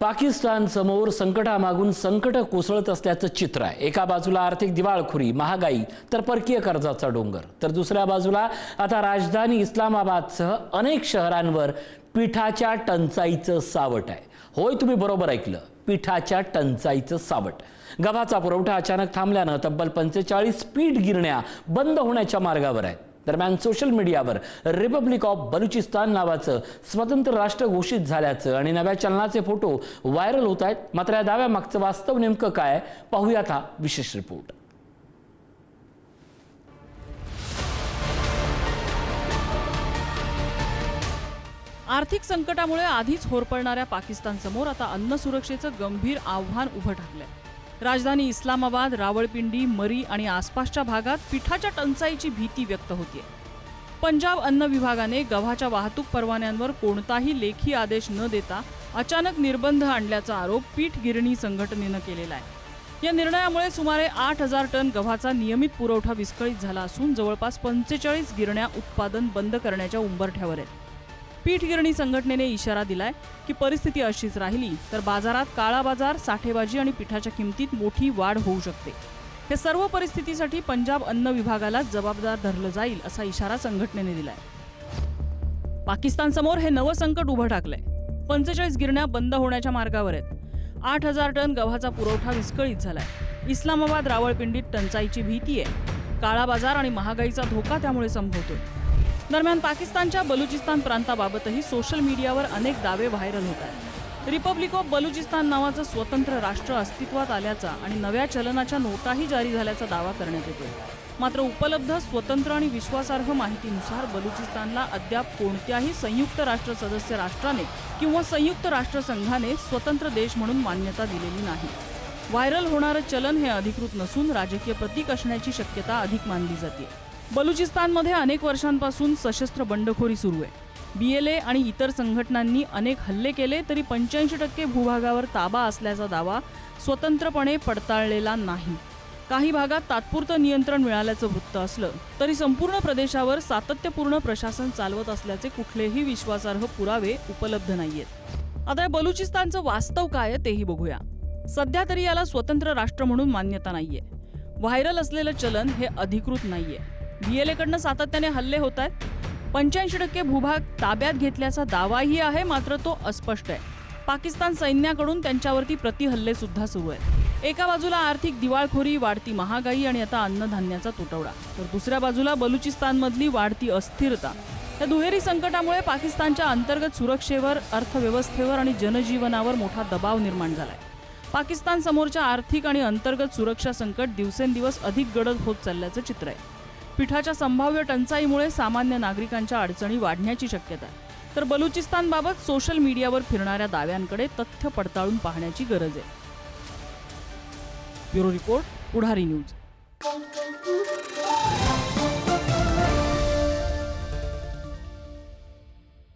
पाकिस्तान समोर संकटामागून संकट कोसळत असल्याचं चित्र आहे। एका बाजूला आर्थिक दिवाळखोरी, महागाई, तर परकीय कर्जाचा डोंगर, तर दुसऱ्या बाजूला आता राजधानी इस्लामाबादसह अनेक शहरांवर पिठाच्या टंचाईचं सावट आहे। होय, तुम्ही बरोबर ऐकलं, पिठाच्या टंचाईचं सावट। गव्हाचा पुरवठा अचानक थांबल्यानं तब्बल 45 पीठ गिरण्या बंद होण्याच्या मार्गावर आहेत। दरम्यान सोशल मीडियावर रिपब्लिक ऑफ बलुचिस्तान नावाचं स्वतंत्र राष्ट्र घोषित झाल्याचं आणि नव्या चलनाचे फोटो व्हायरल होत आहेत। मात्र या दाव्यामागचं वास्तव नेमकं काय, पाहूयात हा विशेष रिपोर्ट। आर्थिक संकटामुळे आधीच होरपळणाऱ्या पाकिस्तानसमोर आता अन्न सुरक्षेचं गंभीर आव्हान उभं ठाकलंय। राजधानी इस्लामाबाद, रावळपिंडी, मरी आणि आसपासच्या भागात पिठाच्या टंचाईची भीती व्यक्त होतीये। पंजाब अन्न विभागाने गव्हाच्या वाहतूक परवान्यांवर कोणताही लेखी आदेश न देता अचानक निर्बंध आणल्याचा आरोप पीठ गिरणी संघटनेनं केलेला आहे। या निर्णयामुळे सुमारे 8000 टन गव्हाचा नियमित पुरवठा विस्कळीत झाला असून जवळपास 45 गिरण्या उत्पादन बंद करण्याच्या उंबरठ्यावर आहेत। पीठ गिरणी संघटनेने इशारा दिलाय की परिस्थिती अशीच राहिली तर बाजारात काळा बाजार, साठेबाजी आणि पिठाच्या किमतीत मोठी वाढ होऊ शकते। हे सर्व परिस्थितीसाठी पंजाब अन्न विभागाला जबाबदार धरलं जाईल असा इशारा संघटनेने दिलाय। पाकिस्तान समोर हे नवं संकट उभं टाकलंय। 45 गिरण्या बंद होण्याच्या मार्गावर आहेत। 8000 टन गव्हाचा पुरवठा विस्कळीत झालाय। इस्लामाबाद, रावळपिंडीत टंचाईची भीती आहे। काळा बाजार आणि महागाईचा धोका त्यामुळे संभवतोय। दरम्यान पाकिस्तानच्या बलुचिस्तान प्रांताबाबतही सोशल मीडियावर अनेक दावे व्हायरल होत आहेत। रिपब्लिक ऑफ बलुचिस्तान नावाचं स्वतंत्र राष्ट्र अस्तित्वात आल्याचा आणि नव्या चलनाच्या नोटाही जारी झाल्याचा दावा करण्यात येतोय। मात्र उपलब्ध स्वतंत्र आणि विश्वासार्ह माहितीनुसार बलुचिस्तानला अद्याप कोणत्याही संयुक्त राष्ट्र सदस्य राष्ट्राने किंवा संयुक्त राष्ट्र संघाने स्वतंत्र देश म्हणून मान्यता दिलेली नाही। व्हायरल होणारं चलन हे अधिकृत नसून राजकीय प्रतीक असण्याची शक्यता अधिक मानली जाते। बलुचिस्तानमध्ये अनेक वर्षांपासून सशस्त्र बंडखोरी सुरू आहे। BLA आणि इतर संघटनांनी अनेक हल्ले केले तरी 85% भूभागावर ताबा असल्याचा दावा स्वतंत्रपणे पडताळलेला नाही। काही भागात तात्पुरतं नियंत्रण मिळाल्याचं वृत्त असलं तरी संपूर्ण प्रदेशावर सातत्यपूर्ण प्रशासन चालवत असल्याचे कुठलेही विश्वासार्ह पुरावे उपलब्ध नाहीयेत। आता बलुचिस्तानचं वास्तव काय तेही बघूया। सध्या तरी याला स्वतंत्र राष्ट्र म्हणून मान्यता नाहीये। व्हायरल असलेलं चलन हे अधिकृत नाहीये। BLA कडनं सातत्याने हल्ले होत आहेत। 85% भूभाग ताब्यात घेतल्याचा दावाही आहे, मात्र तो अस्पष्ट आहे। पाकिस्तान सैन्याकडून त्यांच्यावरती प्रतिहल्ले सुद्धा सुरू आहेत। एका बाजूला आर्थिक दिवाळखोरी, वाढती महागाई आणि आता अन्नधान्याचा तुटवडा, तर दुसऱ्या बाजूला बलुचिस्तानमधली वाढती अस्थिरता। या दुहेरी संकटामुळे पाकिस्तानच्या अंतर्गत सुरक्षेवर, अर्थव्यवस्थेवर आणि जनजीवनावर मोठा दबाव निर्माण झालाय। पाकिस्तान समोरच्या आर्थिक आणि अंतर्गत सुरक्षा संकट दिवसेंदिवस अधिक गडद होत चालल्याचं चित्र आहे। पिठाच्या संभाव्य टंचाईमुळे सामान्य नागरिकांच्या अडचणी वाढण्याची शक्यता आहे। तर बलुचिस्तानबाबत सोशल मीडियावर फिरणाऱ्या दाव्यांकडे तथ्य पडताळून पाहण्याची गरज आहे। ब्युरो रिपोर्ट, पुढारी न्यूज।